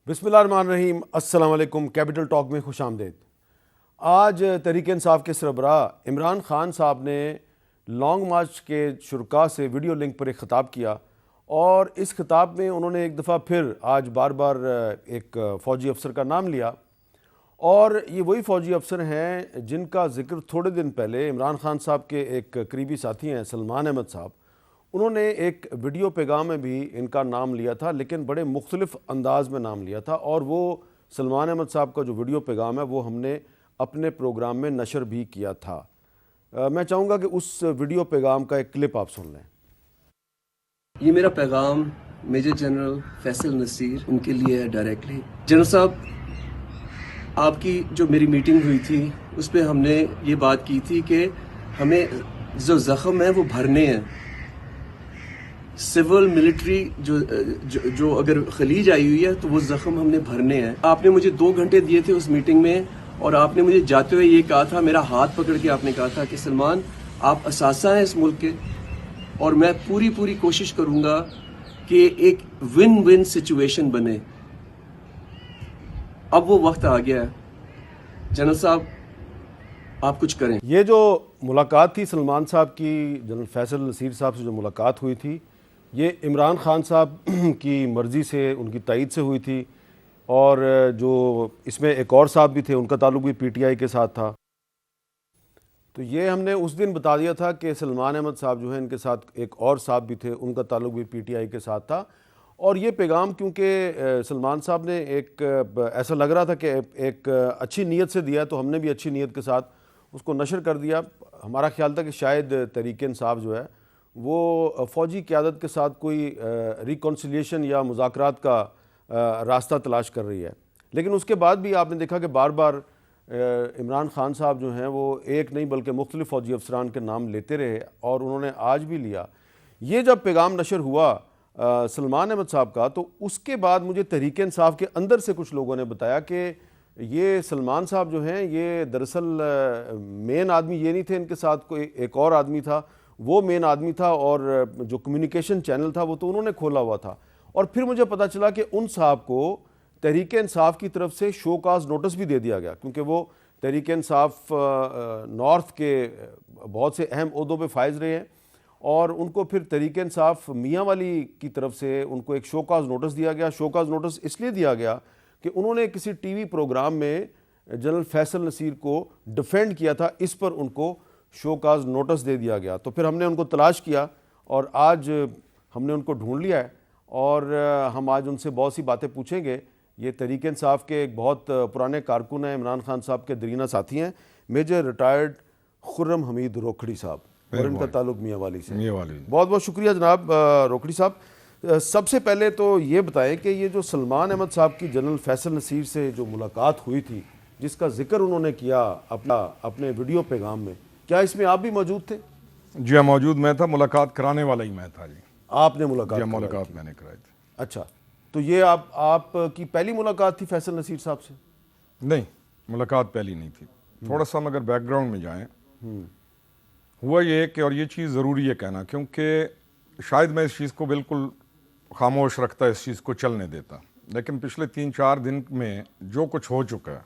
بسم اللہ الرحمن الرحیم۔ السلام علیکم۔ کیپٹل ٹاک میں خوش آمدید۔ آج تحریک انصاف کے سربراہ عمران خان صاحب نے لانگ مارچ کے شرکاء سے ویڈیو لنک پر ایک خطاب کیا، اور اس خطاب میں انہوں نے ایک دفعہ پھر آج بار بار ایک فوجی افسر کا نام لیا، اور یہ وہی فوجی افسر ہیں جن کا ذکر تھوڑے دن پہلے عمران خان صاحب کے ایک قریبی ساتھی ہیں سلمان احمد صاحب، انہوں نے ایک ویڈیو پیغام میں بھی ان کا نام لیا تھا، لیکن بڑے مختلف انداز میں نام لیا تھا، اور وہ سلمان احمد صاحب کا جو ویڈیو پیغام ہے وہ ہم نے اپنے پروگرام میں نشر بھی کیا تھا۔ میں چاہوں گا کہ اس ویڈیو پیغام کا ایک کلپ آپ سن لیں۔ یہ میرا پیغام میجر جنرل فیصل نصیر ان کے لیے ہے ڈائریکٹلی۔ جنرل صاحب، آپ کی جو میری میٹنگ ہوئی تھی اس پہ ہم نے یہ بات کی تھی کہ ہمیں جو زخم ہے وہ بھرنے ہیں، سول ملٹری جو اگر خلیج آئی ہوئی ہے تو وہ زخم ہم نے بھرنے ہیں۔ آپ نے مجھے 2 گھنٹے دیے تھے اس میٹنگ میں، اور آپ نے مجھے جاتے ہوئے یہ کہا تھا، میرا ہاتھ پکڑ کے آپ نے کہا تھا کہ سلمان آپ اثاثہ ہیں اس ملک کے، اور میں پوری کوشش کروں گا کہ ایک ون ون سچویشن بنے۔ اب وہ وقت آ گیا ہے، جنرل صاحب آپ کچھ کریں۔ یہ جو ملاقات تھی سلمان صاحب کی جنرل فیصل نصیر صاحب سے جو ملاقات ہوئی تھی، یہ عمران خان صاحب کی مرضی سے، ان کی تائید سے ہوئی تھی، اور جو اس میں ایک اور صاحب بھی تھے، ان کا تعلق بھی پی ٹی آئی کے ساتھ تھا۔ تو یہ ہم نے اس دن بتا دیا تھا کہ سلمان احمد صاحب جو ہیں ان کے ساتھ ایک اور صاحب بھی تھے، ان کا تعلق بھی پی ٹی آئی کے ساتھ تھا، اور یہ پیغام کیونکہ سلمان صاحب نے ایک ایسا لگ رہا تھا کہ ایک اچھی نیت سے دیا، تو ہم نے بھی اچھی نیت کے ساتھ اس کو نشر کر دیا۔ ہمارا خیال تھا کہ شاید تحریک انصاف جو ہے وہ فوجی قیادت کے ساتھ کوئی ریکنسیلیشن یا مذاکرات کا راستہ تلاش کر رہی ہے، لیکن اس کے بعد بھی آپ نے دیکھا کہ بار بار عمران خان صاحب جو ہیں وہ ایک نہیں بلکہ مختلف فوجی افسران کے نام لیتے رہے، اور انہوں نے آج بھی لیا۔ یہ جب پیغام نشر ہوا سلمان احمد صاحب کا، تو اس کے بعد مجھے تحریک انصاف کے اندر سے کچھ لوگوں نے بتایا کہ یہ سلمان صاحب جو ہیں یہ دراصل مین آدمی یہ نہیں تھے، ان کے ساتھ کوئی ایک اور آدمی تھا، وہ مین آدمی تھا، اور جو کمیونیکیشن چینل تھا وہ تو انہوں نے کھولا ہوا تھا۔ اور پھر مجھے پتہ چلا کہ ان صاحب کو تحریک انصاف کی طرف سے شو کاز نوٹس بھی دے دیا گیا، کیونکہ وہ تحریک انصاف نارتھ کے بہت سے اہم عہدوں پہ فائز رہے ہیں، اور ان کو پھر تحریک انصاف میاں والی کی طرف سے ان کو ایک شو کاز نوٹس دیا گیا۔ شو کاز نوٹس اس لیے دیا گیا کہ انہوں نے کسی ٹی وی پروگرام میں جنرل فیصل نصیر کو ڈیفینڈ کیا تھا، اس پر ان کو شو کاز نوٹس دے دیا گیا۔ تو پھر ہم نے ان کو تلاش کیا، اور آج ہم نے ان کو ڈھونڈ لیا ہے، اور ہم آج ان سے بہت سی باتیں پوچھیں گے۔ یہ تحریک انصاف کے ایک بہت پرانے کارکن ہیں، عمران خان صاحب کے درینہ ساتھی ہیں، میجر ریٹائرڈ خرم حمید روکھڑی صاحب، اور ان کا تعلق میاں والی سے۔ بہت بہت شکریہ جناب روکھڑی صاحب۔ سب سے پہلے تو یہ بتائیں کہ یہ جو سلمان احمد صاحب کی جنرل فیصل نصیر سے جو ملاقات ہوئی تھی، جس کا ذکر انہوں نے کیا اپنے ویڈیو پیغام میں، کیا اس میں آپ بھی موجود تھے؟ جی ہاں، موجود میں تھا، ملاقات کرانے والا ہی میں تھا۔ جی آپ نے ملاقات میں نے کرائی تھی۔ اچھا، تو یہ آپ کی پہلی ملاقات تھی فیصل نصیر صاحب سے؟ نہیں، ملاقات پہلی نہیں تھی۔ تھوڑا سا ہم اگر بیک گراؤنڈ میں جائیں، ہوا یہ کہ، اور یہ چیز ضروری ہے کہنا، کیونکہ شاید میں اس چیز کو بالکل خاموش رکھتا، اس چیز کو چلنے دیتا، لیکن پچھلے 3-4 دن میں جو کچھ ہو چکا ہے،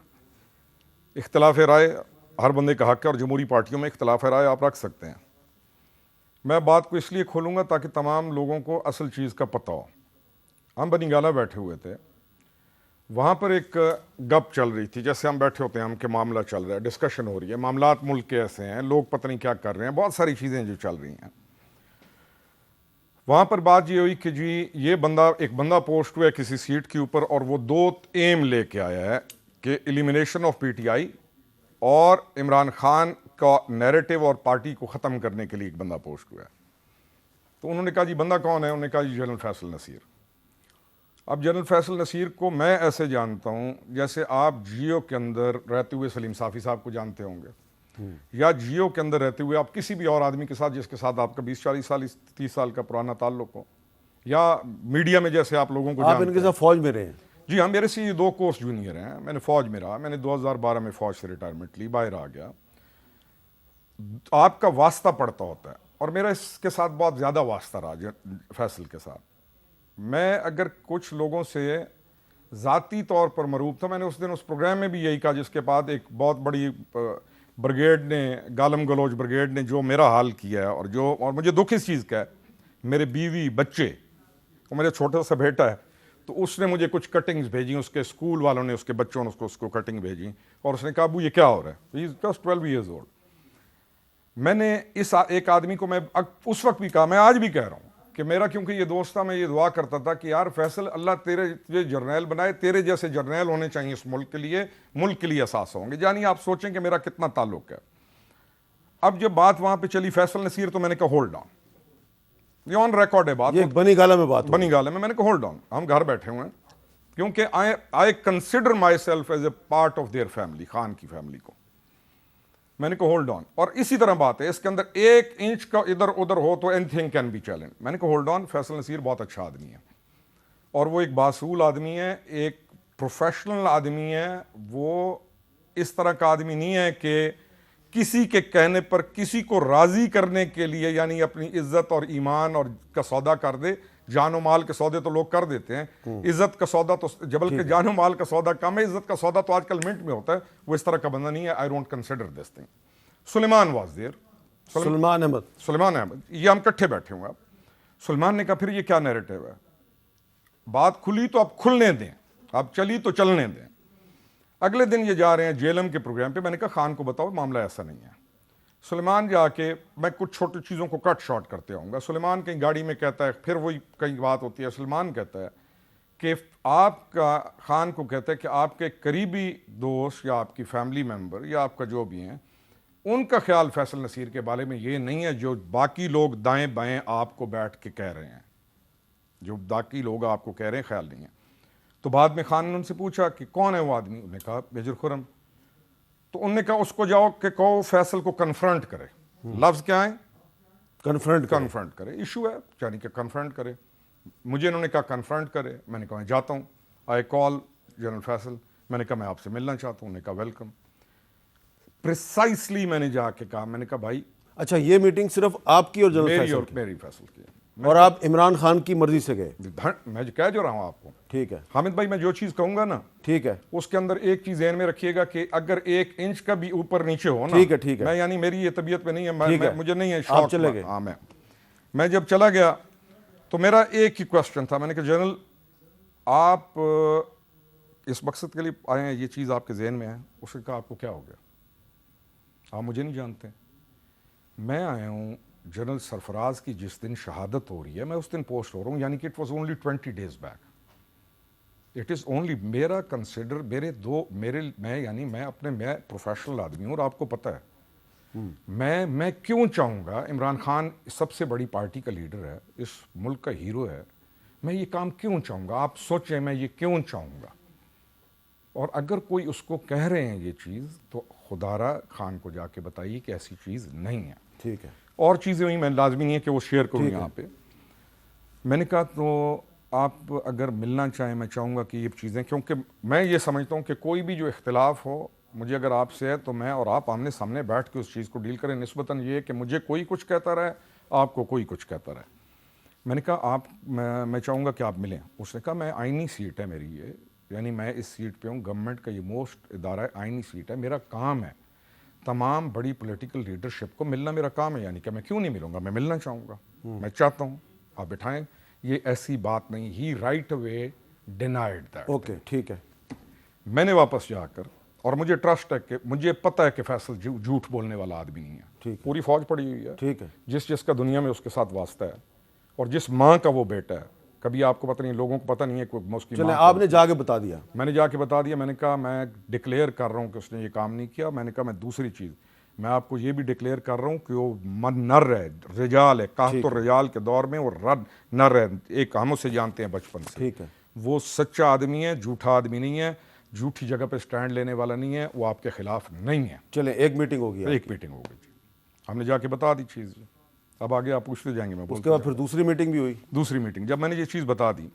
اختلاف رائے ہر بندے کا حق ہے، اور جمہوری پارٹیوں میں اختلاف رائے آپ رکھ سکتے ہیں۔ میں بات کو اس لیے کھولوں گا تاکہ تمام لوگوں کو اصل چیز کا پتہ ہو۔ ہم بنی گالہ بیٹھے ہوئے تھے، وہاں پر ایک گپ چل رہی تھی، جیسے ہم بیٹھے ہوتے ہیں، ہم کے معاملہ چل رہا ہے، ڈسکشن ہو رہی ہے، معاملات ملک کے ایسے ہیں، لوگ پتہ نہیں کیا کر رہے ہیں، بہت ساری چیزیں جو چل رہی ہیں۔ وہاں پر بات یہ ہوئی کہ جی یہ ایک بندہ پوسٹ ہوا ہے کسی سیٹ کے اوپر، اور وہ 2 ایم لے کے آیا ہے کہ elimination of P T I اور عمران خان کا نیریٹو اور پارٹی کو ختم کرنے کے لیے ایک بندہ پوسٹ ہوا ہے۔ تو انہوں نے کہا جی بندہ کون ہے؟ انہوں نے کہا جی جنرل فیصل نصیر۔ اب جنرل فیصل نصیر کو میں ایسے جانتا ہوں جیسے آپ جیو کے اندر رہتے ہوئے سلیم صافی صاحب کو جانتے ہوں گے، یا جیو کے اندر رہتے ہوئے آپ کسی بھی اور آدمی کے ساتھ جس کے ساتھ آپ کا 20-40 سال 30 سال کا پرانا تعلق ہو، یا میڈیا میں جیسے آپ لوگوں کو آپ ان کے ساتھ فوج میں رہے ہیں؟ جی ہاں، میرے سے یہ 2 کورس جونیئر ہیں، میں نے فوج میں رہا، میں نے 2012 میں فوج سے ریٹائرمنٹ لی، باہر آ گیا۔ آپ کا واسطہ پڑتا ہوتا ہے، اور میرا اس کے ساتھ بہت زیادہ واسطہ رہا فیصل کے ساتھ۔ میں اگر کچھ لوگوں سے ذاتی طور پر مروب تھا. میں نے اس دن اس پروگرام میں بھی یہی کہا جس کے بعد ایک بہت بڑی بریگیڈ نے, گالم گلوچ بریگیڈ نے جو میرا حال کیا ہے, اور مجھے دکھ اس چیز کا ہے, میرے بیوی بچے اور میرا چھوٹا سا بیٹا ہے, تو اس نے مجھے کچھ کٹنگز بھیجی, اس کے اسکول والوں نے, اس کے بچوں نے اس کو کٹنگ بھیجی, اور اس نے کہا ابو یہ کیا ہو رہا ہے, ہی از جسٹ 12 ایئرز اولڈ. میں نے اس ایک آدمی کو, میں اس وقت بھی کہا, میں آج بھی کہہ رہا ہوں کہ میرا کیونکہ یہ دوست تھا, میں یہ دعا کرتا تھا کہ یار فیصل اللہ تیرے جرنیل بنائے, تیرے جیسے جرنیل ہونے چاہیے اس ملک کے لیے اساس ہوں گے. یعنی آپ سوچیں کہ میرا کتنا تعلق ہے. اب جب بات وہاں پہ چلی فیصل نصیر, تو میں نے کہا ہولڈ آن, یہ آن ریکارڈ ہے بات, یہ بنی گالہ میں بات, بنی گالہ میں نے کہا ہولڈ آن, ہم گھر بیٹھے ہوئے ہیں, کیونکہ I consider myself as a part of their family, Khan کی فیملی کو. میں نے کہا ہولڈ آن, اور اسی طرح بات ہے, اس کے اندر 1 انچ کا ادھر ادھر ہو تو anything can be challenge. میں نے کہا ہولڈ آن, فیصل نصیر بہت اچھا آدمی ہے, اور وہ ایک باصول آدمی ہے, ایک پروفیشنل آدمی ہے. وہ اس طرح کا آدمی نہیں ہے کہ کسی کے کہنے پر کسی کو راضی کرنے کے لیے, یعنی اپنی عزت اور ایمان اور کا سودا کر دے. جان و مال کے سودے تو لوگ کر دیتے ہیں, عزت کا سودا تو جبل کے جان و مال کا سودا کم ہے, عزت کا سودا تو آج کل منٹ میں ہوتا ہے. وہ اس طرح کا بندہ نہیں ہے. I don't consider this thing. Suleman was there, Suleman Ahmed, یہ ہم کٹھے بیٹھے ہوئے. اب سلیمان نے کہا پھر یہ کیا نیریٹو ہے, بات کھلی تو اب کھلنے دیں, اب چلی تو چلنے دیں. اگلے دن یہ جا رہے ہیں جیلم کے پروگرام پہ. میں نے کہا خان کو بتاؤ معاملہ ایسا نہیں ہے. سلیمان جا کے, میں کچھ چھوٹی چیزوں کو کٹ شارٹ کرتے آؤں گا. سلیمان کہیں گاڑی میں کہتا ہے, پھر وہی کئی بات ہوتی ہے. سلیمان کہتا ہے کہ آپ کا, خان کو کہتا ہے کہ آپ کے قریبی دوست یا آپ کی فیملی ممبر یا آپ کا جو بھی ہیں, ان کا خیال فیصل نصیر کے بارے میں یہ نہیں ہے جو باقی لوگ دائیں بائیں آپ کو بیٹھ کے کہہ رہے ہیں. جو باقی لوگ آپ کو کہہ رہے ہیں خیال نہیں ہے. تو بعد میں خان نے ان سے پوچھا کہ کون ہے وہ آدمی, انہوں نے کہا میجر خرم. تو انہوں نے کہا اس کو جاؤ کہ کہو فیصل کو کنفرنٹ کرے. لفظ کیا ہے, کنفرنٹ کرے. ایشو ہے یعنی کہ کنفرنٹ کرے. مجھے انہوں نے کہا کنفرنٹ کرے. میں نے کہا میں جاتا ہوں. آئی کال جنرل فیصل, میں نے کہا میں آپ سے ملنا چاہتا ہوں. انہوں نے کہا ویلکم. پریسائسلی میں نے جا کے کہا, میں نے کہا بھائی اچھا یہ میٹنگ صرف آپ کی اور جنرل میری فیصل اور کی, میری فیصل کی, اور آپ عمران خان کی مرضی سے گئے؟ میں کہہ جو رہا ہوں آپ کو. ٹھیک ہے حامد بھائی, میں جو چیز کہوں گا نا, ٹھیک ہے, اس کے اندر ایک چیز ذہن میں رکھیے گا کہ اگر 1 انچ کا بھی اوپر نیچے ہو نا, ٹھیک ہے, ٹھیک ہے, میں یعنی میری یہ طبیعت میں نہیں ٹھیک ہے, مجھے نہیں ہے آپ چلے گئے. ہاں, میں جب چلا گیا تو میرا ایک ہی کوشچن تھا. میں نے کہا جنرل آپ اس مقصد کے لیے آئے ہیں, یہ چیز آپ کے ذہن میں ہے. اس نے کہا آپ کو کیا ہو گیا, آپ مجھے نہیں جانتے. میں آیا ہوں جنرل سرفراز کی جس دن شہادت ہو رہی ہے, میں اس دن پوسٹ ہو رہا ہوں, یعنی کہ it was only 20 days back. It is only میرا کنسیڈر میں پروفیشنل آدمی ہوں, اور آپ کو پتہ ہے میں کیوں چاہوں گا, عمران خان سب سے بڑی پارٹی کا لیڈر ہے, اس ملک کا ہیرو ہے, میں یہ کام کیوں چاہوں گا. آپ سوچیں میں یہ کیوں چاہوں گا. اور اگر کوئی اس کو کہہ رہے ہیں یہ چیز, تو خدا را خان کو جا کے بتائیے کہ ایسی چیز نہیں ہے. ٹھیک ہے, اور چیزیں ہوئی, میں لازمی نہیں ہے کہ وہ شیئر کروں یہاں پہ. میں نے کہا تو آپ اگر ملنا چاہیں, میں چاہوں گا کہ یہ چیزیں, کیونکہ میں یہ سمجھتا ہوں کہ کوئی بھی جو اختلاف ہو مجھے اگر آپ سے ہے تو میں اور آپ آمنے سامنے بیٹھ کے اس چیز کو ڈیل کریں, نسبتاً یہ کہ مجھے کوئی کچھ کہتا رہے, آپ کو کوئی کچھ کہتا رہے. میں نے کہا میں چاہوں گا کہ آپ ملیں. اس نے کہا میں آئینی سیٹ ہے میری یہ, یعنی میں اس سیٹ پہ ہوں, گورنمنٹ کا یہ موسٹ ادارہ ہے, آئینی سیٹ ہے, میرا کام ہے تمام بڑی پولیٹیکل لیڈرشپ کو ملنا, میرا کام ہے. یعنی کہ میں کیوں نہیں ملوں گا, میں ملنا چاہوں گا, میں چاہتا ہوں آپ بٹھائیں. یہ ایسی بات نہیں. He right away denied that. Okay, ٹھیک ہے. میں نے واپس جا کر, اور مجھے ٹرسٹ ہے کہ مجھے پتہ ہے کہ فیصل جھوٹ بولنے والا آدمی نہیں ہے. ٹھیک, پوری فوج پڑی ہوئی ہے, ٹھیک ہے, جس کا دنیا میں اس کے ساتھ واسطہ ہے, اور جس ماں کا وہ بیٹا ہے. کبھی آپ کو پتہ نہیں, لوگوں کو پتہ نہیں ہے کہ اس کی چلیں آپ نے جا کے بتا دیا. میں نے جا کے بتا دیا. میں نے کہا میں ڈکلیئر کر رہا ہوں کہ اس نے یہ کام نہیں کیا. میں نے کہا میں دوسری چیز, میں آپ کو یہ بھی ڈکلیئر کر رہا ہوں کہ وہ نر ہے, رجال ہے, قحط الرجال کے دور میں وہ نر ہے. ایک ہم اسے جانتے ہیں بچپن سے. ٹھیک ہے, وہ سچا آدمی ہے, جھوٹا آدمی نہیں ہے, جھوٹی جگہ پہ سٹینڈ لینے والا نہیں ہے, وہ آپ کے خلاف نہیں ہے. چلیں ایک میٹنگ ہو گئی, ایک میٹنگ ہو گئی, ہم نے جا کے بتا دی چیز. اب آگے آپ پوچھتے جائیں گے. میں اس کے بعد پھر دوسری میٹنگ بھی ہوئی. دوسری میٹنگ جب میں نے یہ چیز بتا دی,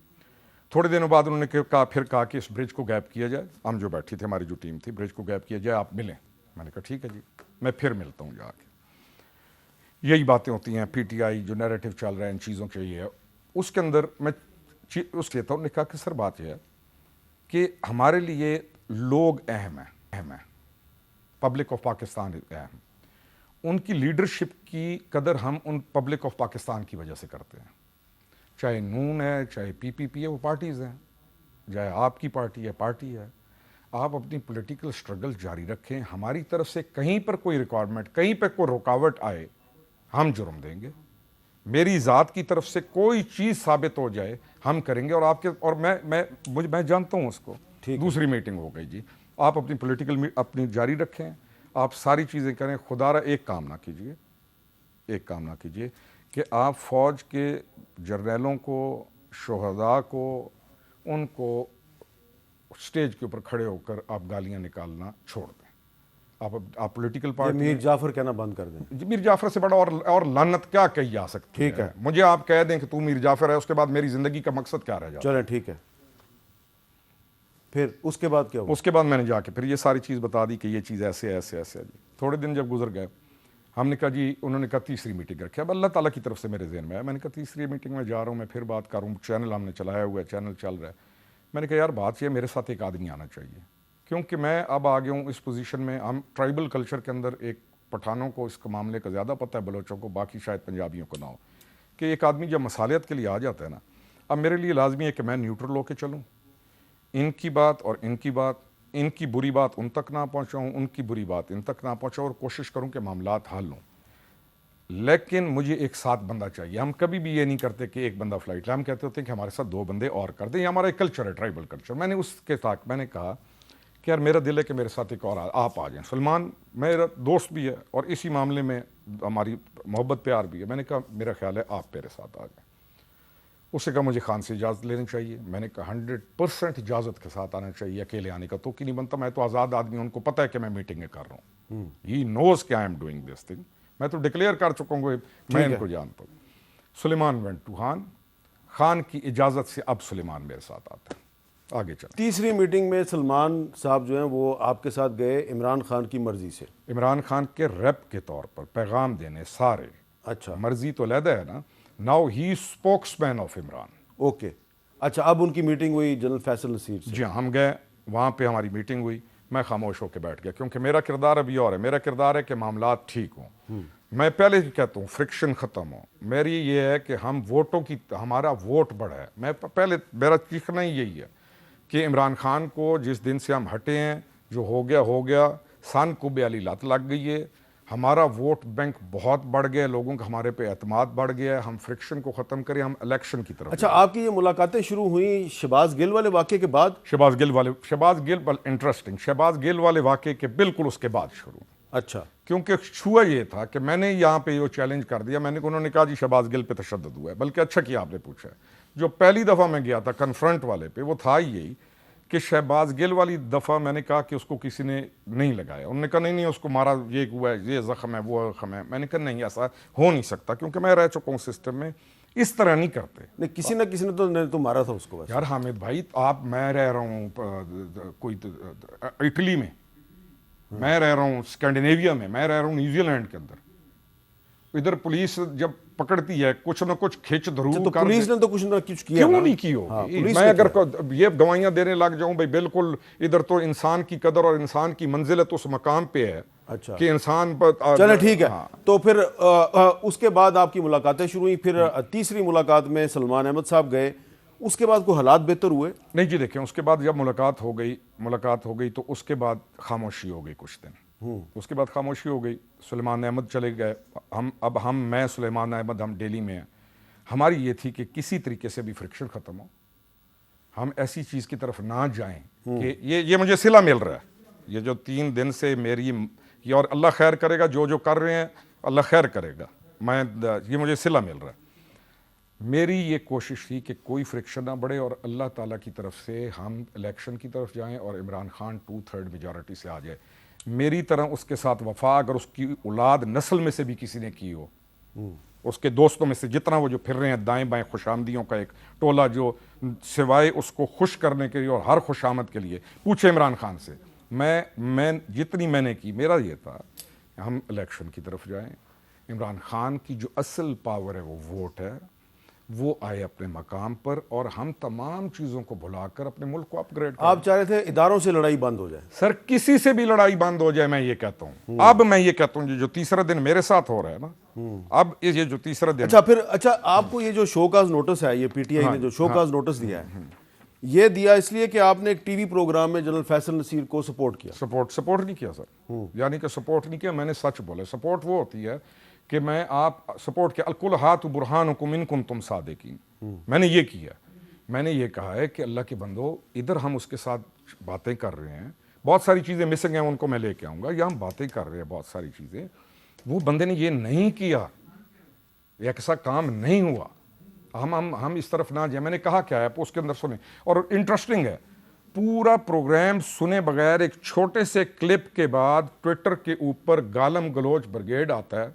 تھوڑے دنوں بعد انہوں نے کہا کہ اس برج کو گیپ کیا جائے. ہم جو بیٹھی تھے, ہماری جو ٹیم تھی, برج کو گیپ کیا جائے, آپ ملیں. میں نے کہا ٹھیک ہے جی, میں پھر ملتا ہوں جا کے. یہی باتیں ہوتی ہیں, پی ٹی آئی جو نیریٹو چل رہا ہے ان چیزوں کے, یہ ہے اس کے اندر. میں اس لیتا ہوں, نے کہا کہ سر بات یہ ہے کہ ہمارے لیے لوگ اہم ہیں، پبلک آف پاکستان اہم، ان کی لیڈرشپ کی قدر ہم ان پبلک آف پاکستان کی وجہ سے کرتے ہیں، چاہے نون ہے، چاہے پی پی پی ہے، وہ پارٹیز ہیں، چاہے آپ کی پارٹی ہے، پارٹی ہے، آپ اپنی پولیٹیکل سٹرگل جاری رکھیں، ہماری طرف سے کہیں پر کوئی ریکوائرمنٹ، کہیں پہ کوئی رکاوٹ آئے ہم جرم دیں گے، میری ذات کی طرف سے کوئی چیز ثابت ہو جائے ہم کریں گے، اور آپ کے اور میں جانتا ہوں اس کو، دوسری میٹنگ ہو گئی جی، آپ اپنی پولیٹیکل اپنی جاری رکھیں، آپ ساری چیزیں کریں، خدا را ایک کام نہ کیجیے کہ آپ فوج کے جرنیلوں کو، شہداء کو، ان کو سٹیج کے اوپر کھڑے ہو کر آپ گالیاں نکالنا چھوڑ دیں، آپ پولیٹیکل پارٹی میر جعفر کہنا بند کر دیں، میر جعفر سے بڑا اور لعنت کیا کہی جا سکتی ٹھیک ہے، مجھے آپ کہہ دیں کہ تو میر جعفر ہے، اس کے بعد میری زندگی کا مقصد کیا رہ جاتا ہے؟ چلیں ٹھیک ہے، پھر اس کے بعد کیا ہوا؟ اس کے بعد میں نے جا کے پھر یہ ساری چیز بتا دی کہ یہ چیز ایسے ہے جی، تھوڑے دن جب گزر گئے ہم نے کہا جی، انہوں نے کہا تیسری میٹنگ رکھے، اب اللہ تعالیٰ کی طرف سے میرے ذہن میں آیا، میں نے کہا تیسری میٹنگ میں جا رہا ہوں، میں پھر بات کروں، چینل ہم نے چلایا ہوا ہے، چینل چل رہا ہے، میں نے کہا یار بات یہ میرے ساتھ ایک آدمی آنا چاہیے، کیونکہ میں اب آ گیا ہوں اس پوزیشن میں، ہم ٹرائبل کلچر کے اندر ایک پٹھانوں کو اس کا معاملے کا زیادہ پتہ ہے، بلوچوں کو، باقی شاید پنجابیوں کو نہ ہو، کہ ایک آدمی جب مصالحت کے لیے آ جاتا ہے نا، اب میرے لیے لازمی ہے کہ میں نیوٹرل ہو کے چلوں، ان کی بات اور ان کی بات، ان کی بری بات ان تک نہ پہنچاؤں، ان کی بری بات ان تک نہ پہنچاؤں، اور کوشش کروں کہ معاملات حل ہوں، لیکن مجھے ایک ساتھ بندہ چاہیے، ہم کبھی بھی یہ نہیں کرتے کہ ایک بندہ فلائٹ لے، ہم کہتے ہوتے ہیں کہ ہمارے ساتھ 2 بندے اور کر دیں، یہ ہمارا ایک کلچر ہے، ٹرائبل کلچر، میں نے اس کے ساتھ میں نے کہا کہ یار میرا دل ہے کہ میرے ساتھ ایک اور آپ آ جائیں، سلمان میرا دوست بھی ہے اور اسی معاملے میں ہماری محبت پیار بھی ہے، میں نے کہا میرا خیال ہے آپ میرے ساتھ آ جائیں، اس نے کہا مجھے خان سے اجازت لینی چاہیے، میں نے کہا 100% اجازت کے ساتھ آنا چاہیے، اکیلے آنے کا تو کی نہیں بنتا، میں تو آزاد آدمی ہوں، ان کو پتہ ہے کہ میں میٹنگیں کر رہا ہوں، ہی نوز کہ I am doing this thing, میں تو ڈکلیئر کر چکا ہوں، میں ان کو جانتا ہوں۔ سلیمان وینٹ ٹو خان کی اجازت سے اب سلیمان میرے ساتھ آتا ہے، آگے چلیں۔ تیسری میٹنگ میں سلمان صاحب جو ہیں وہ آپ کے ساتھ گئے عمران خان کی مرضی سے؟ عمران خان کے ریپ کے طور پر پیغام دینے سارے، اچھا، مرضی تو علیحدہ ہے نا، now he spokesman of Imran. Okay, اچھا، اب ان کی میٹنگ ہوئی جنرل فیصل نصیر سے؟ جی ہاں، ہم گئے وہاں پہ، ہماری میٹنگ ہوئی، میں خاموش ہو کے بیٹھ گیا، کیونکہ میرا کردار ابھی اور ہے، میرا کردار ہے کہ معاملات ٹھیک ہوں، میں پہلے ہی کہتا ہوں فرکشن ختم ہو، میری یہ ہے کہ ہم ووٹوں کی، ہمارا ووٹ بڑھا ہے، میں پہلے میرا چیخنا ہی یہی ہے کہ عمران خان کو جس دن سے ہم ہٹے ہیں، جو ہو گیا، سن کو بھی علی لت لگ گئی ہے، ہمارا ووٹ بینک بہت بڑھ گیا، لوگوں کا ہمارے پہ اعتماد بڑھ گیا ہے، ہم فرکشن کو ختم کریں، ہم الیکشن کی طرف۔ اچھا، آپ کی یہ ملاقاتیں شروع ہوئیں شہباز گل والے واقعے کے بعد؟ شہباز گل انٹرسٹنگ، شہباز گل والے واقعے کے بالکل اس کے بعد شروع، اچھا، کیونکہ ہوا یہ تھا کہ میں نے یہاں پہ یہ چیلنج کر دیا، انہوں نے کہا جی شہباز گل پہ تشدد ہوا ہے، بلکہ اچھا کیا آپ نے پوچھا ہے، جو پہلی دفعہ میں گیا تھا کنفرنٹ والے پہ، وہ تھا یہی کہ شہباز گل والی دفعہ میں نے کہا کہ اس کو کسی نے نہیں لگایا، انہوں نے کہا نہیں اس کو مارا، یہ ہوا ہے، یہ زخم ہے، وہ زخم ہے، میں نے کہا نہیں ایسا ہو نہیں سکتا، کیونکہ میں رہ چکا ہوں سسٹم میں، اس طرح نہیں کرتے۔ نہیں، کسی نہ کسی نے تو مارا تھا اس کو۔ یار حامد بھائی، میں رہ رہا ہوں کوئی اٹلی میں، میں رہ رہا ہوں اسکینڈینیویا میں رہ رہا ہوں نیوزی لینڈ کے اندر، ادھر پولیس جب پکڑتی ہے کچھ نہ کچھ کھچ دھرو، پولیس نے تو کچھ نہ کچھ کیا، کیوں نہیں کی ہوگی؟ میں اگر یہ گواہیاں دینے لگ جاؤں بھائی، بالکل ادھر تو انسان کی قدر اور انسان کی منزلت اس مقام پہ ہے کہ انسان، چلے ٹھیک ہے، تو پھر اس کے بعد آپ کی ملاقاتیں شروع ہوئی، پھر تیسری ملاقات میں سلمان احمد صاحب گئے، اس کے بعد کوئی حالات بہتر ہوئے؟ نہیں جی، دیکھیں اس کے بعد جب ملاقات ہو گئی تو اس کے بعد خاموشی ہو گئی کچھ دن، اس کے بعد خاموشی ہو گئی، سلیمان احمد چلے گئے، میں سلیمان احمد ہم ڈیلی میں ہیں، ہماری یہ تھی کہ کسی طریقے سے بھی فرکشن ختم ہو، ہم ایسی چیز کی طرف نہ جائیں کہ یہ مجھے صلہ مل رہا ہے، یہ جو 3 دن سے میری یہ، اور اللہ خیر کرے گا، جو کر رہے ہیں اللہ خیر کرے گا، یہ مجھے صلہ مل رہا ہے، میری یہ کوشش تھی کہ کوئی فرکشن نہ بڑھے اور اللہ تعالیٰ کی طرف سے ہم الیکشن کی طرف جائیں اور عمران خان 2/3 میجارٹی سے آ جائے، میری طرح اس کے ساتھ وفا اگر اس کی اولاد نسل میں سے بھی کسی نے کی ہو، اس کے دوستوں میں سے جتنا وہ جو پھر رہے ہیں دائیں بائیں خوش آمدیوں کا ایک ٹولہ، جو سوائے اس کو خوش کرنے کے لیے اور ہر خوش آمد کے لیے، پوچھے عمران خان سے، میں جتنی میں نے کی، میرا یہ تھا ہم الیکشن کی طرف جائیں، عمران خان کی جو اصل پاور ہے وہ ووٹ ہے، وہ آئے اپنے مقام پر اور ہم تمام چیزوں کو بھلا کر اپنے ملک کو اپ گریڈ آپ چاہ رہے تھے اداروں سے لڑائی بند ہو جائے؟ سر کسی سے بھی لڑائی بند ہو جائے، میں یہ کہتا ہوں اب میں یہ کہتا ہوں جو تیسرا دن میرے ساتھ ہو رہا ہے نا، اب یہ جو تیسرا دن اچھا آپ کو یہ جو شو کاز نوٹس ہے، یہ پی ٹی آئی نے جو شو کاز نوٹس دیا ہے، یہ دیا اس لیے کہ آپ نے ایک ٹی وی پروگرام میں جنرل فیصل نصیر کو سپورٹ کیا؟ سپورٹ نہیں کیا سر، یعنی کہ سپورٹ نہیں کیا، میں نے سچ بولا۔ سپورٹ وہ ہوتی ہے کہ میں آپ سپورٹ کیا، الکل ہاتھ برہانکم ان کنتم صادقین، میں نے یہ کیا، میں نے یہ کہا ہے کہ اللہ کے بندو ادھر ہم اس کے ساتھ باتیں کر رہے ہیں، بہت ساری چیزیں مسنگ ہیں، ان کو میں لے کے آؤں گا، یا ہم باتیں کر رہے ہیں بہت ساری چیزیں، وہ بندے نے یہ نہیں کیا، ایسا کام نہیں ہوا، ہم اس طرف نہ جائیں۔ میں نے کہا کیا ہے اس کے اندر سنیں، اور انٹرسٹنگ ہے پورا پروگرام سنے بغیر ایک چھوٹے سے کلپ کے بعد ٹویٹر کے اوپر گالم گلوچ بریگیڈ آتا ہے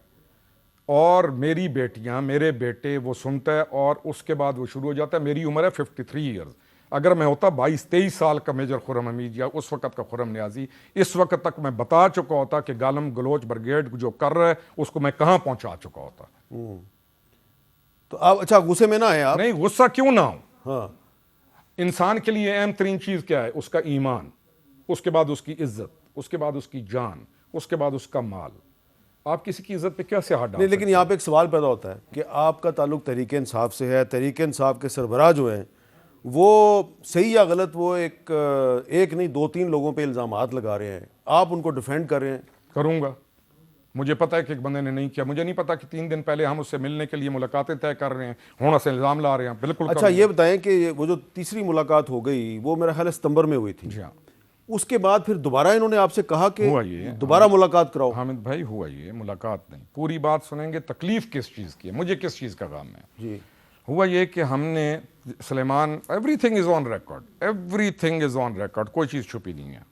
اور میری بیٹیاں میرے بیٹے وہ سنتا ہے، اور اس کے بعد وہ شروع ہو جاتا ہے۔ میری عمر ہے 53 ایئرز، اگر میں ہوتا 22-23 سال کا میجر خرم حمید یا اس وقت کا خرم نیازی، اس وقت تک میں بتا چکا ہوتا کہ گالم گلوچ بریگیڈ جو کر رہا ہے اس کو میں کہاں پہنچا چکا ہوتا۔ تو آپ اچھا غصے میں نہ آئے آپ؟ نہیں غصہ کیوں نہ ہوں، ہاں، انسان کے لیے اہم ترین چیز کیا ہے؟ اس کا ایمان، اس کے بعد اس کی عزت، اس کے بعد اس کی جان، اس کے بعد اس کا مال۔ آپ کسی کی عزت پہ کیسے ہاتھ ڈال نہیں، لیکن یہاں پہ ایک سوال پیدا ہوتا ہے کہ آپ کا تعلق تحریک انصاف سے ہے، تحریک انصاف کے سربراہ جو ہیں وہ صحیح یا غلط وہ ایک نہیں 2-3 لوگوں پہ الزامات لگا رہے ہیں، آپ ان کو ڈیفینڈ کر رہے ہیں؟ کروں گا، مجھے پتا ہے کہ ایک بندے نے نہیں کیا، مجھے نہیں پتا کہ 3 دن پہلے ہم اس سے ملنے کے لیے ملاقاتیں طے کر رہے ہیں، ہونا سے الزام لا رہے ہیں، بالکل۔ اچھا یہ بتائیں کہ وہ جو تیسری ملاقات ہو گئی وہ میرا خیال ہے ستمبر میں ہوئی تھی، جی ہاں، اس کے بعد پھر دوبارہ انہوں نے آپ سے کہا کہ ہوا یہ دوبارہ ملاقات کراؤ؟ حامد بھائی ہوا یہ ملاقات نہیں، پوری بات سنیں گے، تکلیف کس چیز کی ہے، مجھے کس چیز کا غم ہے۔ جی، ہوا یہ کہ ہم نے Suleman, everything is on record, everything is on record, کوئی چیز چھپی نہیں ہے۔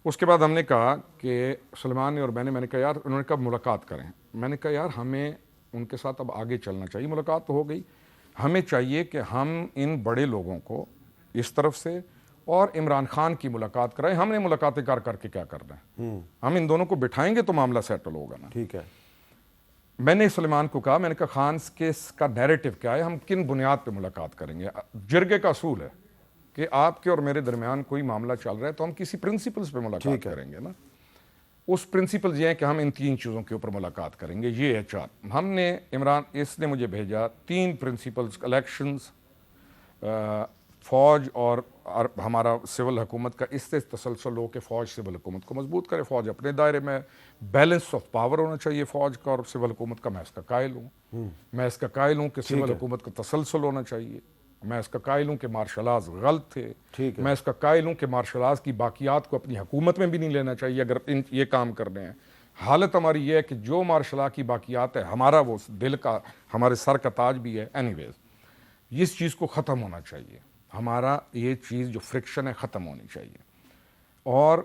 اس کے بعد ہم نے کہا کہ سلیمان نے اور میں نے کہا یار، انہوں نے کب ملاقات کریں، میں نے کہا یار ہمیں ان کے ساتھ اب آگے چلنا چاہیے، ملاقات تو ہو گئی، ہمیں چاہیے کہ ہم ان بڑے لوگوں کو اس طرف سے اور عمران خان کی ملاقات کرائیں۔ ہم نے ملاقاتیں کر کے کیا کرنا ہے، ہم ان دونوں کو بٹھائیں گے تو معاملہ سیٹل ہوگا نا۔ ٹھیک ہے، میں نے سلیمان کو کہا، میں نے کہا خان کیس کا نیریٹو کیا ہے، ہم کن بنیاد پہ ملاقات کریں گے؟ جرگے کا اصول ہے کہ آپ کے اور میرے درمیان کوئی معاملہ چل رہا ہے تو ہم کسی پرنسپلز پہ ملاقات کریں گے نا۔ اس پرنسپلز یہ ہیں کہ ہم ان 3 چیزوں کے اوپر ملاقات کریں گے، یہ ہے 4۔ ہم نے اس نے مجھے بھیجا 3 پرنسپلز، الیکشنز، فوج اور ہمارا سول حکومت کا اس سے تسلسل ہو کہ فوج سول حکومت کو مضبوط کرے، فوج اپنے دائرے میں، بیلنس آف پاور ہونا چاہیے فوج کا اور سول حکومت کا۔ میں اس کا قائل ہوں، میں اس کا قائل ہوں کہ سول حکومت کا تسلسل ہونا چاہیے، میں اس کا قائل ہوں کہ مارشل آرٹس غلط تھے، میں اس کا قائل ہوں کہ مارشل آرٹس کی باقیات کو اپنی حکومت میں بھی نہیں لینا چاہیے اگر یہ کام کرنے ہیں۔ حالت ہماری یہ ہے کہ جو مارشل آرٹ کی باقیات ہے، ہمارا وہ دل کا، ہمارے سر کا تاج بھی ہے، اینی ویز اس چیز کو ختم ہونا چاہیے، ہمارا یہ چیز جو فرکشن ہے ختم ہونی چاہیے اور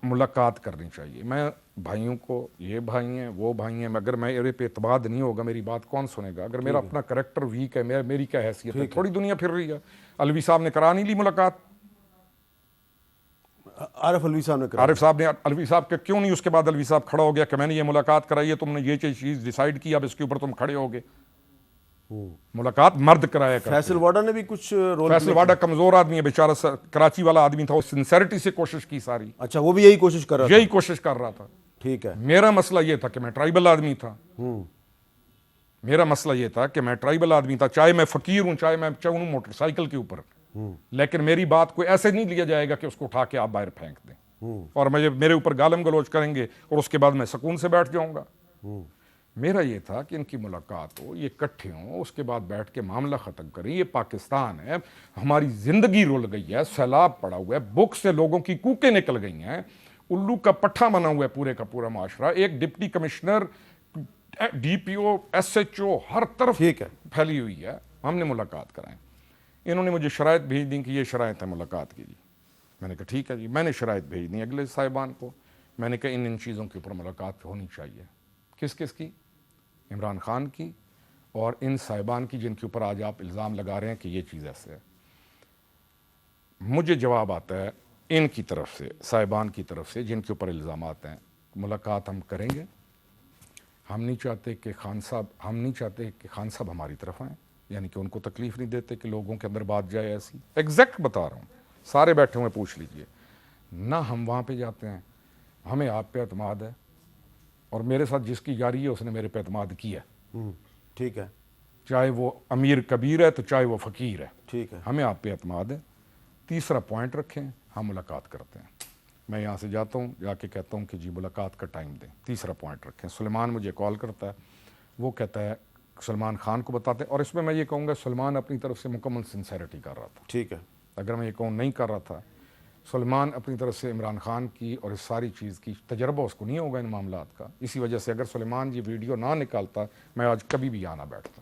ملاقات کرنی چاہیے۔ میں بھائیوں کو، یہ بھائی ہیں وہ بھائی ہیں، اگر میرے پہ اعتماد نہیں ہوگا میری بات کون سنے گا؟ اگر میرا اپنا کریکٹر ویک ہے، میری کیا حیثیت ہے؟ تھوڑی دنیا پھر رہی ہے۔ الوی صاحب نے کرا نہیں لی ملاقات، عارف الوی صاحب نے کرا، عارف صاحب نے، الوی صاحب کے کیوں نہیں؟ اس کے بعد الوی صاحب کھڑا ہو گیا کہ میں نے یہ ملاقات کرائی ہے، تم نے یہ چیز ڈیسائیڈ کی، اب اس کے اوپر تم کھڑے ہو گے۔ ملاقات مرد کرایا کرتے ہیں۔ فیصل واڈا نے بھی کچھ رول؟ فیصل واڈا کمزور آدمی ہے بیچارہ، کراچی والا آدمی تھا، وہ سنسیریٹی سے کوشش کی ساری، اچھا وہ بھی یہی کوشش کر رہا تھا؟ یہی کوشش کر رہا تھا۔ ٹھیک ہے، میرا مسئلہ یہ تھا کہ میں ٹرائبل آدمی تھا، میرا مسئلہ یہ تھا کہ میں ٹرائبل آدمی تھا، چاہے میں فقیر ہوں، چاہے میں چاہوں موٹر سائیکل کے اوپر، لیکن میری بات کو ایسے نہیں لیا جائے گا کہ اس کو اٹھا کے آپ باہر پھینک دیں اور میرے اوپر گالم گلوچ کریں گے اور اس کے بعد میں سکون سے بیٹھ جاؤں گا۔ میرا یہ تھا کہ ان کی ملاقات ہو، یہ اکٹھے ہوں، اس کے بعد بیٹھ کے معاملہ ختم کریں۔ یہ پاکستان ہے، ہماری زندگی رول گئی ہے، سیلاب پڑا ہوا ہے، بک سے لوگوں کی کوکیں نکل گئی ہیں، الو کا پٹھا بنا ہوا ہے پورے کا پورا معاشرہ، ایک ڈپٹی کمشنر، ڈی پی او، ایس ایچ او ہر طرف پھیلی ہوئی ہے۔ ہم نے ملاقات کرائیں، انہوں نے مجھے شرائط بھیج دیں کہ یہ شرائط ہے ملاقات کی۔ میں نے کہا ٹھیک ہے جی، میں نے شرائط بھیج دی اگلے صاحبان کو، میں نے کہا ان چیزوں کے اوپر ملاقات ہونی چاہیے۔ کس کی؟ عمران خان کی اور ان صاحبان کی جن کے اوپر آج آپ الزام لگا رہے ہیں کہ یہ چیز ایسے ہے۔ مجھے جواب آتا ہے ان کی طرف سے، صاحبان کی طرف سے جن کے اوپر الزامات ہیں، ملاقات ہم کریں گے، ہم نہیں چاہتے کہ خان صاحب ہماری طرف آئیں، یعنی کہ ان کو تکلیف نہیں دیتے کہ لوگوں کے اندر بات جائے ایسی. ایگزیکٹ بتا رہا ہوں, سارے بیٹھے ہوئے پوچھ لیجئے. نہ ہم وہاں پہ جاتے ہیں, ہمیں آپ پہ اعتماد ہے, اور میرے ساتھ جس کی جاری ہے اس نے میرے پہ اعتماد کیا ہے. ٹھیک ہے, چاہے وہ امیر کبیر ہے تو چاہے وہ فقیر ہے, ٹھیک ہے. ہمیں آپ پہ اعتماد ہے. تیسرا پوائنٹ رکھیں, ہم ملاقات کرتے ہیں. میں یہاں سے جاتا ہوں, جا کے کہتا ہوں کہ جی ملاقات کا ٹائم دیں. تیسرا پوائنٹ رکھیں. سلیمان مجھے کال کرتا ہے, وہ کہتا ہے سلمان خان کو بتاتے ہیں, اور اس میں میں یہ کہوں گا سلمان اپنی طرف سے مکمل سنسیریٹی کر رہا تھا. ٹھیک ہے. اگر میں یہ کہوں نہیں کر رہا تھا, سلمان اپنی طرف سے عمران خان کی اور اس ساری چیز کی تجربہ اس کو نہیں ہوگا ان معاملات کا. اسی وجہ سے اگر سلیمان یہ ویڈیو نہ نکالتا, میں آج کبھی بھی آنا بیٹھتا.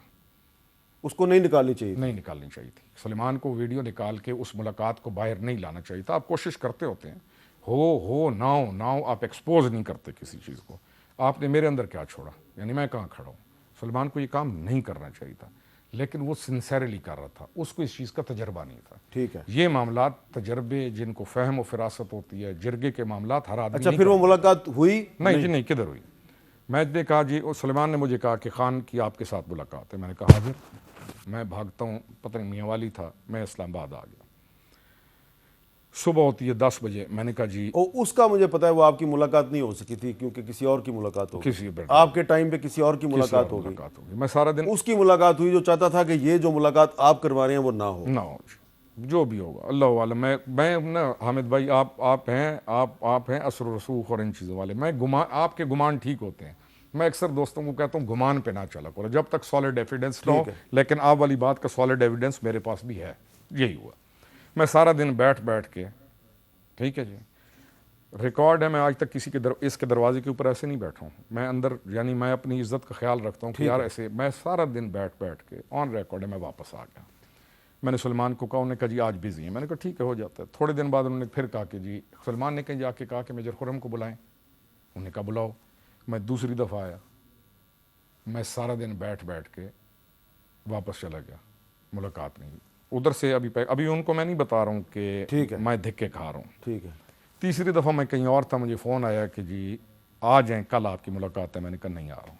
اس کو نہیں نکالنی چاہیے, نہیں نکالنی چاہیے تھی. سلیمان کو ویڈیو نکال کے اس ملاقات کو باہر نہیں لانا چاہیے تھا. آپ کوشش کرتے ہوتے ہیں, ہو نہ ہو, آپ ایکسپوز نہیں کرتے کسی چیز کو. آپ نے میرے اندر کیا چھوڑا, یعنی میں کہاں کھڑا ہوں. سلیمان کو یہ کام نہیں کرنا چاہیے تھا, لیکن وہ سنسیرلی کر رہا تھا, اس کو اس چیز کا تجربہ نہیں تھا. ٹھیک ہے. یہ معاملات تجربے جن کو فہم و فراست ہوتی ہے, جرگے کے معاملات ہر آدمی اچھا, پھر وہ ملاقات ہوئی نہیں جی, نہیں کدھر ہوئی. میں نے کہا جی, سلیمان نے مجھے کہا کہ خان کی آپ کے ساتھ ملاقات ہے. میں نے کہا حاضر. میں بھاگتا ہوں, پتہ نہیں میاں والی تھا, میں اسلام آباد آ گیا. صبح ہوتی ہے 10 بجے. میں نے کہا جی, اس کا مجھے پتا ہے وہ آپ کی ملاقات نہیں ہو سکی تھی کیونکہ کسی اور کی ملاقات ہوگی, کسی آپ کے ٹائم پہ کسی اور کی ملاقات ہوگی. میں سارا دن اس کی ملاقات ہوئی جو چاہتا تھا کہ یہ جو ملاقات آپ کروا رہے ہیں وہ نہ ہو. جو بھی ہوگا اللہ عالم. میں نا حامد بھائی, آپ ہیں اثر و رسوخ اور ان چیزوں والے. آپ کے گمان ٹھیک ہوتے ہیں. میں اکثر دوستوں کو کہتا ہوں گمان پہ نہ چلا کرو جب تک سالڈ ایویڈنس نہ ہو, لیکن آپ والی بات کا سالڈ ایویڈنس میرے پاس بھی ہے. یہی ہوا. میں سارا دن بیٹھ کے, ٹھیک ہے جی, ریکارڈ ہے, میں آج تک کسی کے اس کے دروازے کے اوپر ایسے نہیں بیٹھا ہوں. میں اندر, یعنی میں اپنی عزت کا خیال رکھتا ہوں کہ یار ایسے, میں سارا دن بیٹھ کے آن ریکارڈ ہے. میں واپس آ گیا. میں نے سلمان کو کہا, انہوں نے کہا جی آج بزی ہیں. میں نے کہا ٹھیک ہے, ہو جاتا ہے. تھوڑے دن بعد انہوں نے پھر کہا کہ جی, سلمان نے کہیں جا کے کہا کہ میجر خرم کو بلائیں. انہوں نے کہا بلاؤ. میں دوسری دفعہ آیا. میں سارا دن بیٹھ کے واپس چلا گیا. ملاقات نہیں. ادھر سے ابھی ان کو میں نہیں بتا رہا ہوں کہ میں دھکے کھا رہا ہوں. ٹھیک ہے. تیسری دفعہ میں کہیں اور تھا, مجھے فون آیا کہ جی آ جائیں, کل آپ کی ملاقات ہے. میں نے کہا نہیں آ رہا ہوں.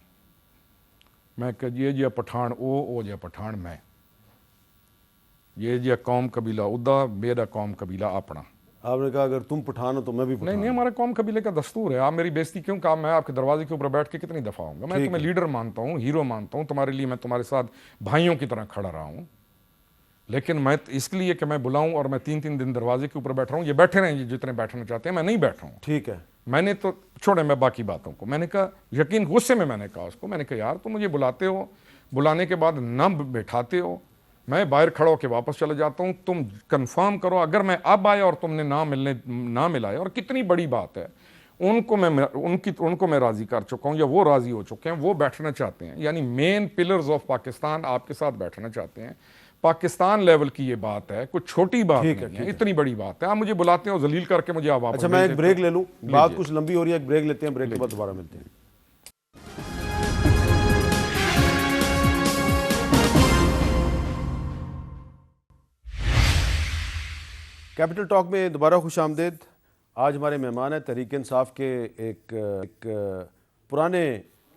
میں کہا یہ جی پٹھان او جی پٹھان میں, یہ جی قوم قبیلہ ادا, میرا قوم قبیلہ اپنا. آپ نے کہا اگر تم پٹھان ہو تو میں بھی پٹھان. نہیں, ہمارا قوم قبیلے کا دستور ہے. آپ میری بےزتی کیوں, کہا میں آپ کے دروازے کے اوپر بیٹھ کے کتنی دفعہ ہوں گا. میں تمہیں لیڈر مانتا ہوں, ہیرو مانتا ہوں, تمہارے لیے میں تمہارے ساتھ بھائیوں کی طرح کھڑا رہا ہوں. لیکن میں اس لیے کہ میں بلاؤں اور میں 3 دن دروازے کے اوپر بیٹھ رہا ہوں, یہ بیٹھے رہیں جتنے بیٹھنا چاہتے ہیں, میں نہیں بیٹھا ہوں. ٹھیک ہے. میں نے تو چھوڑے, میں باقی باتوں کو, میں نے کہا یقین غصے میں نے کہا اس کو, میں نے کہا یار تم مجھے بلاتے ہو, بلانے کے بعد نہ بیٹھاتے ہو, میں باہر کھڑا ہو کے واپس چلا جاتا ہوں. تم کنفرم کرو, اگر میں اب آیا اور تم نے نہ ملایا, اور کتنی بڑی بات ہے, ان کو میں راضی کر چکا ہوں یا وہ راضی ہو چکے ہیں, وہ بیٹھنا چاہتے ہیں. یعنی مین پلرز آف پاکستان آپ کے ساتھ بیٹھنا چاہتے ہیں. پاکستان لیول کی یہ بات ہے, کچھ چھوٹی بات نہیں ہے, اتنی بڑی بات ہے. آپ مجھے بلاتے ہیں ذلیل کر کے مجھے آپ واپس. اچھا, میں ایک بریک لے لوں, بات کچھ لمبی ہو رہی ہے, ایک بریک لیتے ہیں, بریک کے بعد دوبارہ ملتے ہیں. کیپٹل ٹاک میں دوبارہ خوش آمدید. آج ہمارے مہمان ہیں تحریک انصاف کے ایک پرانے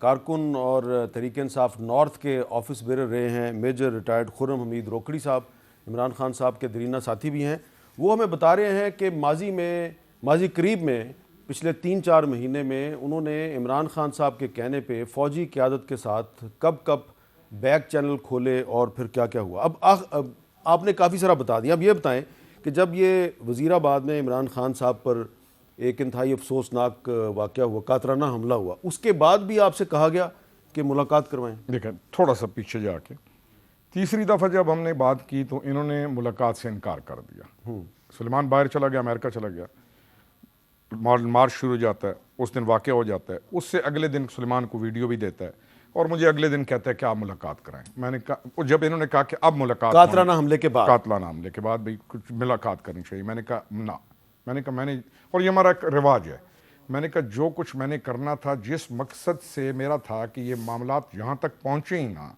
کارکن اور تحریک انصاف نارتھ کے آفس بیرر رہے ہیں, میجر ریٹائرڈ خرم حمید روکڑی صاحب, عمران خان صاحب کے درینہ ساتھی بھی ہیں. وہ ہمیں بتا رہے ہیں کہ ماضی قریب میں پچھلے 3-4 مہینے میں انہوں نے عمران خان صاحب کے کہنے پہ فوجی قیادت کے ساتھ کب بیک چینل کھولے اور پھر کیا ہوا. اب آپ نے کافی سارا بتا دیا. اب یہ بتائیں کہ جب یہ وزیر آباد میں عمران خان صاحب پر ایک انتہائی افسوسناک واقعہ ہوا, قاتلانہ حملہ ہوا, اس کے بعد بھی آپ سے کہا گیا کہ ملاقات کروائیں؟ دیکھیں تھوڑا سا پیچھے جا کے, تیسری دفعہ جب ہم نے بات کی تو انہوں نے ملاقات سے انکار کر دیا. سلمان باہر چلا گیا, امریکہ چلا گیا, مارچ شروع ہو جاتا ہے, اس دن واقعہ ہو جاتا ہے, اس سے اگلے دن سلمان کو ویڈیو بھی دیتا ہے اور مجھے اگلے دن کہتا ہے کہ آپ ملاقات کرائیں. میں نے کہا, جب انہوں نے کہا کہ اب ملاقات, قاتلانہ حملے کے بعد بھائی کچھ ملاقات کرنی چاہیے, میں نے کہا نہ. اور یہ ہمارا ایک رواج ہے. میں نے کہا جو کچھ میں نے کرنا تھا, جس مقصد سے میرا تھا کہ یہ معاملات یہاں تک پہنچے ہی نہ,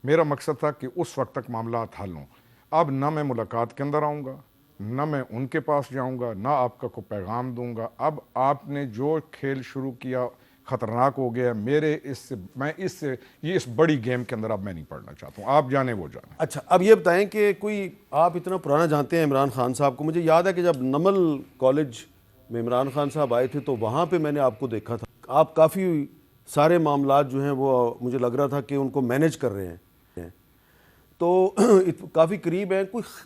میرا مقصد تھا کہ اس وقت تک معاملات حل ہوں. اب نہ میں ملاقات کے اندر آؤں گا, نہ میں ان کے پاس جاؤں گا, نہ آپ کا کوئی پیغام دوں گا. اب آپ نے جو کھیل شروع کیا خطرناک ہو گیا ہے، یہ اس بڑی گیم کے اندر اب میں نہیں پڑھنا چاہتا ہوں، آپ جانیں وہ جانیں۔ اچھا اب یہ بتائیں کہ کوئی آپ اتنا پرانا جانتے ہیں عمران خان صاحب کو، مجھے یاد ہے کہ جب نمل کالج میں عمران خان صاحب آئے تھے تو وہاں پہ میں نے آپ کو دیکھا تھا، آپ کافی سارے معاملات جو ہیں وہ مجھے لگ رہا تھا کہ ان کو مینیج کر رہے ہیں، تو کافی قریب ہیں،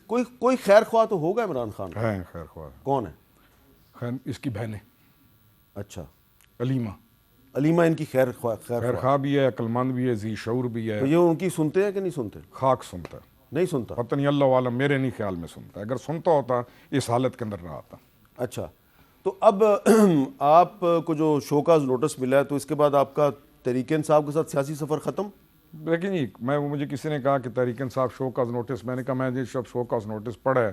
کوئی خیر خواہ تو ہوگا عمران خان کا؟ ہیں خیر خواہ، کون ہے؟ خیر اس کی بہنیں، اچھا علیمہ ان کی خیر خیر خواہ، خواہ بھی ہے، عقل مند بھی ہے، ذی شعور بھی ہے، تو یہ ان کی سنتے ہیں کہ نہیں سنتے؟ خاک سنتا ہے، نہیں سنتا؟ پتہ نہیں اللہ عالم، میرے نہیں خیال میں سنتا ہے، اگر سنتا ہوتا اس حالت کے اندر نہ آتا۔ اچھا تو اب آپ کو جو شو کاز نوٹس ملا ہے تو اس کے بعد آپ کا تحریک انصاف کے ساتھ سیاسی سفر ختم؟ لیکن مجھے کسی نے کہا کہ Tehreek Insaf show cause notice, میں نے کہا میں جب شو کاز نوٹس پڑھا ہے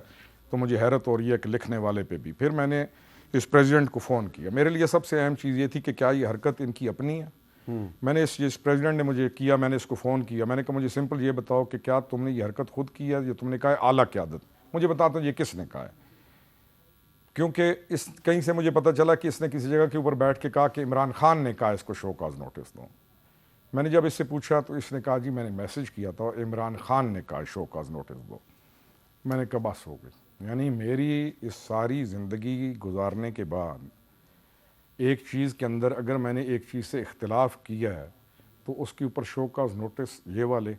تو مجھے حیرت ہو رہی ہے کہ لکھنے والے پہ بھی۔ پھر میں نے اس پریزیڈنٹ کو فون کیا، میرے لیے سب سے اہم چیز یہ تھی کہ کیا یہ حرکت ان کی اپنی ہے؟ میں نے اس پریزیڈنٹ نے مجھے کیا، میں نے اس کو فون کیا، میں نے کہا مجھے سمپل یہ بتاؤ کہ کیا تم نے یہ حرکت خود کی ہے یا تم نے کہا ہے اعلیٰ قیادت؟ مجھے بتاتا ہوں یہ کس نے کہا ہے، کیونکہ کہیں سے مجھے پتہ چلا کہ اس نے کسی جگہ کے اوپر بیٹھ کے کہا کہ عمران خان نے کہا اس کو شو کاز نوٹس دو۔ میں نے جب اس سے پوچھا تو اس نے کہا جی میں نے میسج کیا تھا عمران خان نے کہا شو کاز نوٹس دو۔ میں نے کہا بس ہو گئی، یعنی میری اس ساری زندگی گزارنے کے بعد ایک چیز کے اندر اگر میں نے ایک چیز سے اختلاف کیا ہے تو اس کے اوپر شو کاز نوٹس یہ والے،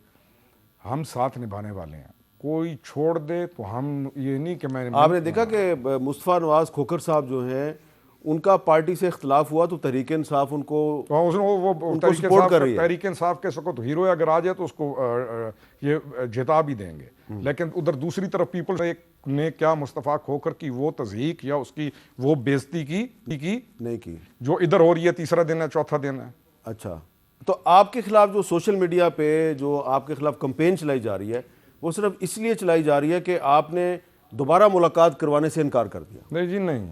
ہم ساتھ نبھانے والے ہیں، کوئی چھوڑ دے تو ہم یہ نہیں کہ میں نے، آپ نے دیکھا کہ مصطفیٰ نواز کھوکھر صاحب جو ہیں ان کا پارٹی سے اختلاف ہوا تو تحریک انصاف ان کو سپورٹ کر رہی ہے۔ تحریک انصاف کے سکو تو ہیرو اگر آ جائے تو اس کو یہ جتا بھی دیں گے، لیکن ادھر دوسری طرف پیپل نے کیا مصطفیٰ کھوکھر کی وہ تضحیک یا اس کی وہ بےزتی کی نہیں کی جو ادھر ہو رہی ہے، تیسرا دن ہے، چوتھا دن ہے۔ اچھا تو آپ کے خلاف جو سوشل میڈیا پہ جو آپ کے خلاف کمپین چلائی جا رہی ہے وہ صرف اس لیے چلائی جا رہی ہے کہ آپ نے دوبارہ ملاقات کروانے سے انکار کر دیا؟ نہیں جی نہیں،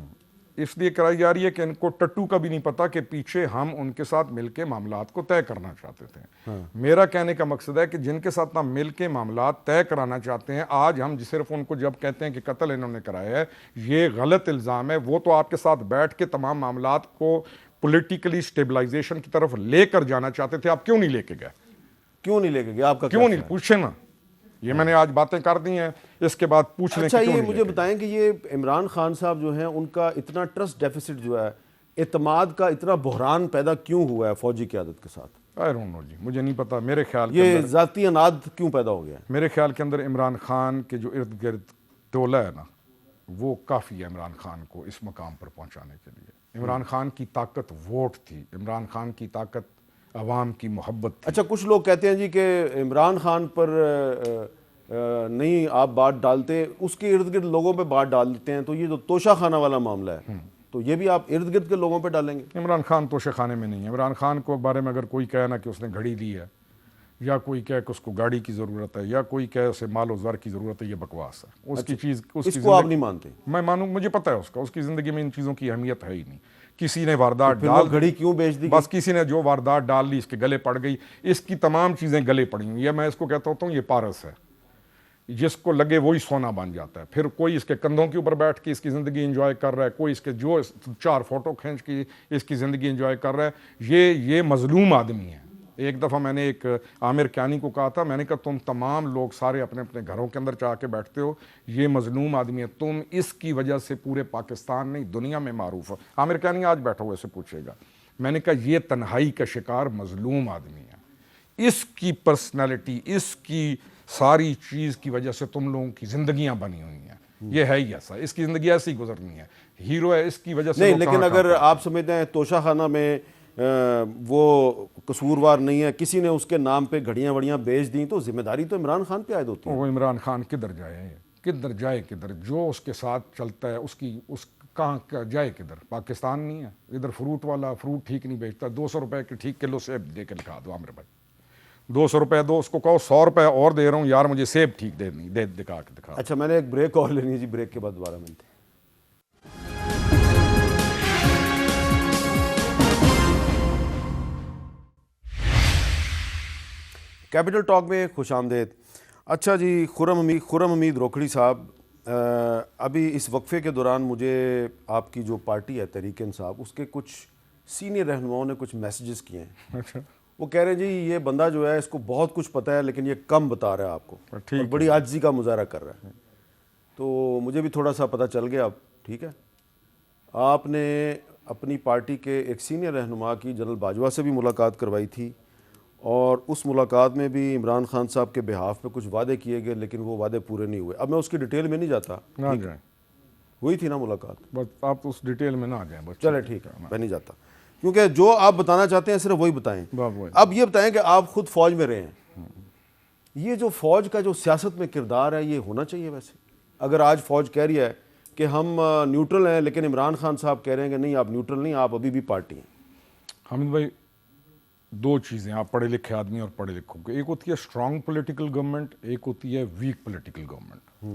اس لیے کرائی جا رہی ہے کہ ان کو ٹٹو کا بھی نہیں پتا کہ پیچھے ہم ان کے ساتھ مل کے معاملات کو طے کرنا چاہتے تھے۔ میرا کہنے کا مقصد ہے کہ جن کے ساتھ ہم مل کے معاملات طے کرانا چاہتے ہیں، آج ہم صرف ان کو جب کہتے ہیں کہ قتل انہوں نے کرایا ہے، یہ غلط الزام ہے، وہ تو آپ کے ساتھ بیٹھ کے تمام معاملات کو پولیٹیکلی سٹیبلائزیشن کی طرف لے کر جانا چاہتے تھے، آپ کیوں نہیں لے کے گئے؟ کیوں نہیں لے کے گیا؟ آپ کا کیوں نہیں پوچھے نا، یہ میں نے آج باتیں کر دی ہیں، اس کے بعد پوچھ لیں۔ اچھا یہ مجھے بتائیں کہ یہ عمران خان صاحب جو ہیں ان کا اتنا ٹرسٹ ڈیفیسٹ جو ہے، اعتماد کا اتنا بحران پیدا کیوں ہوا ہے فوجی قیادت کے ساتھ؟ آئی ڈونٹ نو جی، مجھے نہیں پتا، میرے خیال کے یہ اندر ذاتی اناد کیوں پیدا ہو گیا ہے؟ میرے خیال کے اندر عمران خان کے جو ارد گرد ٹولہ ہے نا، وہ کافی ہے عمران خان کو اس مقام پر پہنچانے کے لیے۔ عمران خان کی طاقت ووٹ تھی، عمران خان کی طاقت عوام کی محبت تھی۔ اچھا کچھ لوگ کہتے ہیں جی کہ عمران خان پر نہیں آپ بات ڈالتے، اس کے ارد گرد لوگوں پہ بات ڈال دیتے ہیں، تو یہ جو توشہ خانہ والا معاملہ ہے تو یہ بھی آپ ارد گرد کے لوگوں پہ ڈالیں گے؟ عمران خان توشہ خانے میں نہیں ہے۔ عمران خان کو بارے میں اگر کوئی کہے نا کہ اس نے گھڑی دی ہے، یا کوئی کہے کہ اس کو گاڑی کی ضرورت ہے، یا کوئی کہے اسے مال و زر کی ضرورت ہے، یہ بکواس ہے۔ اس کی چیز اس کو آپ نہیں مانتے؟ میں مانوں، مجھے پتہ ہے اس کی زندگی میں ان چیزوں کی اہمیت ہے ہی نہیں۔ کسی نے واردات پھر وہ گھڑی کیوں بیچ دی؟ بس کسی نے جو واردات ڈال لی، اس کے گلے پڑ گئی، اس کی تمام چیزیں گلے پڑی ہوئی ہیں۔ میں اس کو کہتا ہوتا ہوں یہ پارس ہے، جس کو لگے وہی سونا بن جاتا ہے۔ پھر کوئی اس کے کندھوں کے اوپر بیٹھ کے اس کی زندگی انجوائے کر رہا ہے، کوئی اس کے جو 4 فوٹو کھینچ کے اس کی زندگی انجوائے کر رہا ہے۔ یہ مظلوم آدمی ہے۔ ایک دفعہ میں نے ایک عامر کیانی کو کہا تھا، میں نے کہا تم تمام لوگ سارے اپنے اپنے گھروں کے اندر چاہ کے بیٹھتے ہو، یہ مظلوم آدمی ہے، تم اس کی وجہ سے پورے پاکستان نہیں دنیا میں معروف ہو۔ عامر کیانی آج بیٹھا ہوا سے پوچھے گا۔ میں نے کہا یہ تنہائی کا شکار مظلوم آدمی ہے، اس کی پرسنالٹی، اس کی ساری چیز کی وجہ سے تم لوگوں کی زندگیاں بنی ہوئی ہیں۔ یہ ہے ہی ایسا، اس کی زندگی ایسی گزرنی ہے، ہیرو ہے، اس کی وجہ سے نہیں۔ لیکن اگر آپ سمجھتے ہیں توشہ خانہ میں وہ قصوروار نہیں ہے، کسی نے اس کے نام پہ گھڑیاں وڑیاں بیچ دیں، تو ذمہ داری تو عمران خان پہ عائد ہوتی ہے۔ وہ عمران خان کدھر جائے کدھر جو اس کے ساتھ چلتا ہے اس کہاں جائے کدھر؟ پاکستان نہیں ہے ادھر؟ فروٹ والا فروٹ ٹھیک نہیں بیچتا، 200 روپے کے ٹھیک کلو سیب دے کے دکھا دو، عامر بھائی 200 روپے دو، اس کو کہو 100 روپے اور دے رہا ہوں یار، مجھے سیب ٹھیک دے دکھا کے دکھا۔ اچھا میں نے ایک بریک اور لینی ہے جی، بریک کے بعد دوبارہ ملتے ہیں۔ کیپٹل ٹاک میں خوش آمدید۔ اچھا جی، خرم حمید روکھڑی صاحب، ابھی اس وقفے کے دوران مجھے آپ کی جو پارٹی ہے تحریک انصاف، اس کے کچھ سینئر رہنماؤں نے کچھ میسیجز کیے ہیں. وہ کہہ رہے ہیں جی یہ بندہ جو ہے اس کو بہت کچھ پتہ ہے لیکن یہ کم بتا رہا ہے آپ کو اور بڑی عاجزی کا مظاہرہ کر رہا ہے. تو مجھے بھی تھوڑا سا پتہ چل گیا اب. ٹھیک ہے, آپ نے اپنی پارٹی کے ایک سینئر رہنما کی جنرل باجوہ سے بھی ملاقات کروائی تھی اور اس ملاقات میں بھی عمران خان صاحب کے بہاف پہ کچھ وعدے کیے گئے لیکن وہ وعدے پورے نہیں ہوئے. اب میں اس کی ڈیٹیل میں نہیں جاتا. نہ جائیں, ہوئی تھی نا ملاقات, بس آپ اس ڈیٹیل میں نہ آ جائیں. بس چلے ٹھیک ہے, میں نہیں جاتا کیونکہ جو آپ بتانا چاہتے ہیں صرف وہی بتائیں. اب یہ بتائیں کہ آپ خود فوج میں رہے ہیں, یہ جو فوج کا جو سیاست میں کردار ہے یہ ہونا چاہیے ویسے. اگر آج فوج کہہ رہی ہے کہ ہم نیوٹرل ہیں لیکن عمران خان صاحب کہہ رہے ہیں کہ نہیں آپ نیوٹرل نہیں, آپ ابھی بھی پارٹی ہیں. حامد بھائی, دو چیزیں, آپ پڑھے لکھے آدمی اور پڑھے لکھوں کے, ایک ہوتی ہے اسٹرانگ پولیٹیکل گورنمنٹ, ایک ہوتی ہے weak political government.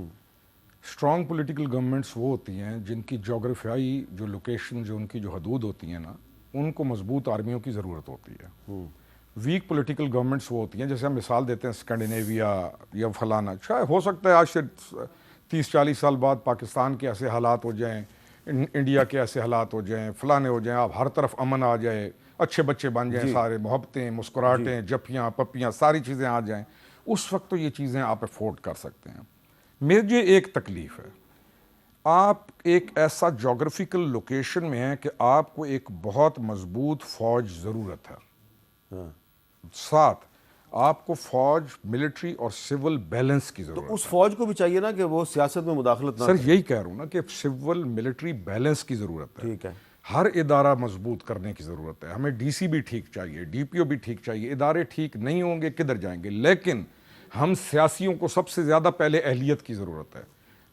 Strong political governments وہ ہوتی ہیں جن کی جغرافیائی جو لوکیشن, جو ان کی جو حدود ہوتی ہیں نا, ان کو مضبوط آرمیوں کی ضرورت ہوتی ہے. ویک پولیٹیکل گورنمنٹس وہ ہوتی ہیں, جیسے ہم مثال دیتے ہیں اسکینڈینیویا یا فلانا, شاید ہو سکتا ہے آج سے 30-40 سال بعد پاکستان کے ایسے حالات ہو جائیں, انڈیا کے ایسے حالات ہو جائیں, فلانے ہو جائیں, آپ ہر طرف امن آ جائے, اچھے بچے بن جائیں, سارے محبتیں, مسکراہٹیں, جفیاں, پپیاں, ساری چیزیں آ جائیں, اس وقت تو یہ چیزیں آپ افورڈ کر سکتے ہیں. مجھے ایک تکلیف ہے, آپ ایک ایسا جغرافیکل لوکیشن میں ہیں کہ آپ کو ایک بہت مضبوط فوج ضرورت ہے, ساتھ آپ کو فوج, ملٹری اور سول بیلنس کی ضرورت ہے. اس فوج کو بھی چاہیے نا کہ وہ سیاست میں مداخلت نہ سر یہی کہہ رہا ہوں نا کہ سول ملٹری بیلنس کی ضرورت ہے. ٹھیک ہے, ہر ادارہ مضبوط کرنے کی ضرورت ہے. ہمیں ڈی سی بھی ٹھیک چاہیے, ڈی پی او بھی ٹھیک چاہیے. ادارے ٹھیک نہیں ہوں گے کدھر جائیں گے. لیکن ہم سیاسیوں کو سب سے زیادہ پہلے اہلیت کی ضرورت ہے.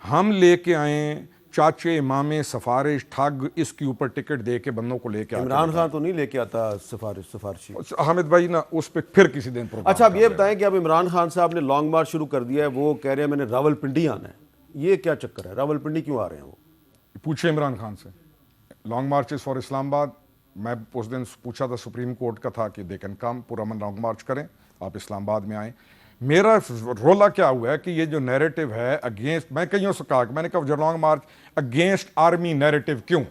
ہم لے کے آئیں چاچے, امامے, سفارش, ٹھگ, اس کے اوپر ٹکٹ دے کے بندوں کو لے کے عمران خان تو نہیں لے کے آتا سفارشی. حامد بھائی نا اس پہ پھر کسی دن پروگرام. اچھا اب یہ بتائیں کہ اب عمران خان صاحب نے لانگ مارچ شروع کر دیا ہے, وہ کہہ رہے ہیں میں نے راول پنڈی آنا ہے. یہ کیا چکر ہے, راول پنڈی کیوں آ رہے ہیں وہ؟ پوچھے عمران خان سے. لانگ مارچز فار اسلام آباد, میں اس دن پوچھا تھا, سپریم کورٹ کا تھا کہ دے کین کم, پورا من لانگ مارچ کریں, آپ اسلام آباد میں آئیں. میرا رولا کیا ہوا ہے کہ یہ جو نیریٹو ہے اگینسٹ, میں کئیوں سے کہا کہ میں نے کہا جو long march against army narrative کیوں؟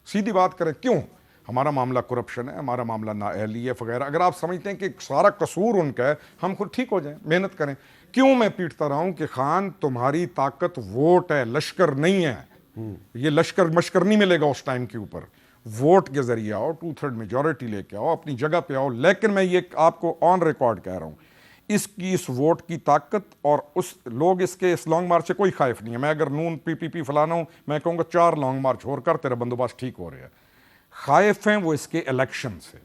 سیدھی بات کریں کیوں؟ ہمارا معاملہ کرپشن ہے, ہمارا معاملہ نااہلی ہے وغیرہ. اگر آپ سمجھتے ہیں کہ سارا قصور ان کا ہے, ہم خود ٹھیک ہو جائیں, محنت کریں. کیوں میں پیٹتا رہا ہوں کہ خان تمہاری طاقت ووٹ ہے, لشکر نہیں ہے. یہ لشکر مشکر نہیں ملے گا اس ٹائم کے اوپر. ووٹ کے ذریعے آؤ, 2/3 میجورٹی لے کے آؤ, اپنی جگہ پہ آؤ. لیکن میں یہ آپ کو آن ریکارڈ کہہ رہا ہوں, اس ووٹ کی طاقت اور لوگ اس کے اس لانگ مارچ سے کوئی خائف نہیں ہے. میں اگر نون پی فلانا ہوں, میں کہوں گا 4 لانگ مارچ اور کر, تیرا بندوبست ٹھیک ہو رہا ہے. خائف ہیں وہ اس کے الیکشن سے,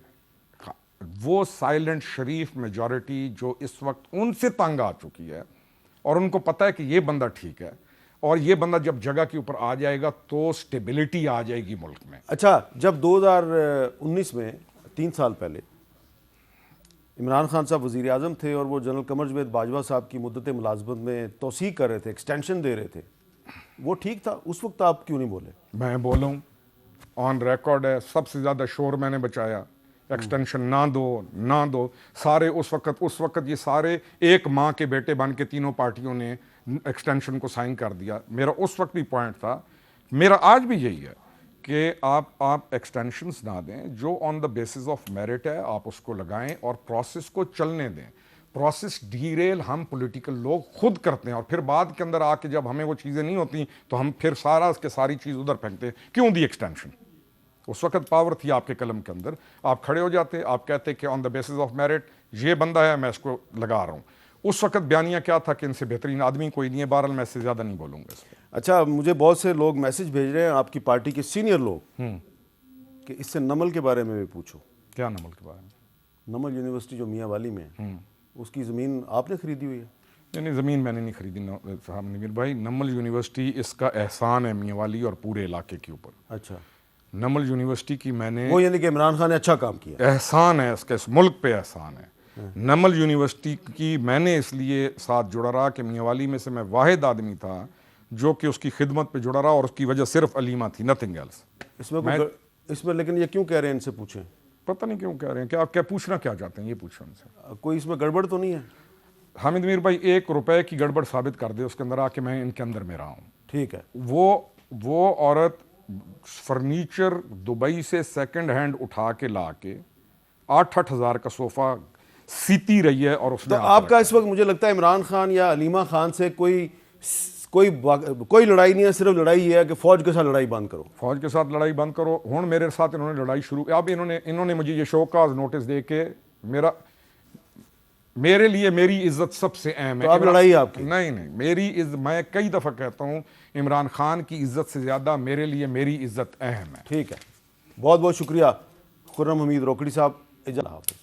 وہ سائلنٹ شریف میجورٹی جو اس وقت ان سے تنگ آ چکی ہے اور ان کو پتہ ہے کہ یہ بندہ ٹھیک ہے اور یہ بندہ جب جگہ کے اوپر آ جائے گا تو سٹیبلٹی آ جائے گی ملک میں. اچھا جب 2019 میں 3 سال پہلے عمران خان صاحب وزیر اعظم تھے اور وہ جنرل قمر جاوید باجوہ صاحب کی مدت ملازمت میں توسیع کر رہے تھے, ایکسٹینشن دے رہے تھے, وہ ٹھیک تھا اس وقت؟ آپ کیوں نہیں بولے؟ میں بولا ہوں, آن ریکارڈ ہے, سب سے زیادہ شور میں نے بچایا. ایکسٹینشن نہ دو. سارے اس وقت یہ سارے ایک ماں کے بیٹے بن کے تینوں پارٹیوں نے ایکسٹینشن کو سائن کر دیا. میرا اس وقت بھی پوائنٹ تھا, میرا آج بھی یہی ہے کہ آپ ایکسٹینشنز نہ دیں, جو آن دا بیسس آف میرٹ ہے آپ اس کو لگائیں اور پروسیس کو چلنے دیں. پروسیس ڈیریل ہم پولیٹیکل لوگ خود کرتے ہیں اور پھر بعد کے اندر آ کے جب ہمیں وہ چیزیں نہیں ہوتی تو ہم پھر ساری چیز ادھر پھینکتے ہیں. کیوں دی ایکسٹینشن؟ اس وقت پاور تھی آپ کے قلم کے اندر, آپ کھڑے ہو جاتے, آپ کہتے کہ آن دا بیسس آف میرٹ یہ بندہ ہے, میں اس کو لگا رہا ہوں. اس وقت بیانیہ کیا تھا کہ ان سے بہترین آدمی کوئی نہیں ہے. بہرحال میں اس سے زیادہ نہیں بولوں گا اس پہ. اچھا مجھے بہت سے لوگ میسج بھیج رہے ہیں آپ کی پارٹی کے سینئر لوگ کہ اس سے نمل کے بارے میں بھی پوچھو. کیا نمل کے بارے میں؟ نمل یونیورسٹی جو میاں والی میں ہے, اس کی زمین آپ نے خریدی ہوئی ہے؟ نہیں, زمین میں نے نہیں خریدی صاحب نویر بھائی. نمل یونیورسٹی اس کا احسان ہے میاں والی اور پورے علاقے کے اوپر. اچھا, نمل یونیورسٹی کی میں نے, وہ یعنی کہ عمران خان نے اچھا کام کیا, احسان ہے اس کے, اس ملک پہ احسان ہے. نمل یونیورسٹی کی میں نے اس لیے ساتھ جڑا رہا کہ میاں والی میں سے میں واحد آدمی تھا جو کہ اس کی خدمت پہ جڑا رہا اور اس کی وجہ صرف علیمہ تھی, نتھنگ ایلس. اس میں لیکن یہ کیوں کہہ رہے ہیں, ان سے پوچھیں. پتہ نہیں کیوں کہہ رہے ہیں, کہ آپ کیا پوچھنا کیا چاہتے ہیں یہ پوچھو ان سے. کوئی اس میں گڑبڑ تو نہیں ہے؟ حامد میر بھائی 1 روپے کی گڑبڑ ثابت کر دے اس کے اندر آ کے میں ان کے اندر میں رہا ہوں. ٹھیک ہے. وہ عورت فرنیچر دبئی سے سیکنڈ ہینڈ اٹھا کے لا کے 8,000 کا صوفہ سیتی رہی ہے. اور اس تو نے آپ کا اس وقت مجھے لگتا ہے عمران خان یا علیمہ خان سے کوئی لڑائی نہیں ہے, صرف لڑائی یہ ہے کہ فوج کے ساتھ لڑائی بند کرو. فوج کے ساتھ لڑائی بند کرو. ہوں میرے ساتھ انہوں نے لڑائی شروع. اب انہوں نے مجھے یہ شوکاز نوٹس دے کے میرے لیے میری عزت سب سے اہم ہے. تو اب لڑائی آپ کی نہیں میری میں کئی دفعہ کہتا ہوں عمران خان کی عزت سے زیادہ میرے لیے میری عزت اہم ہے. ٹھیک ہے, بہت بہت شکریہ خرم حمید روکڑی صاحب. اجازت.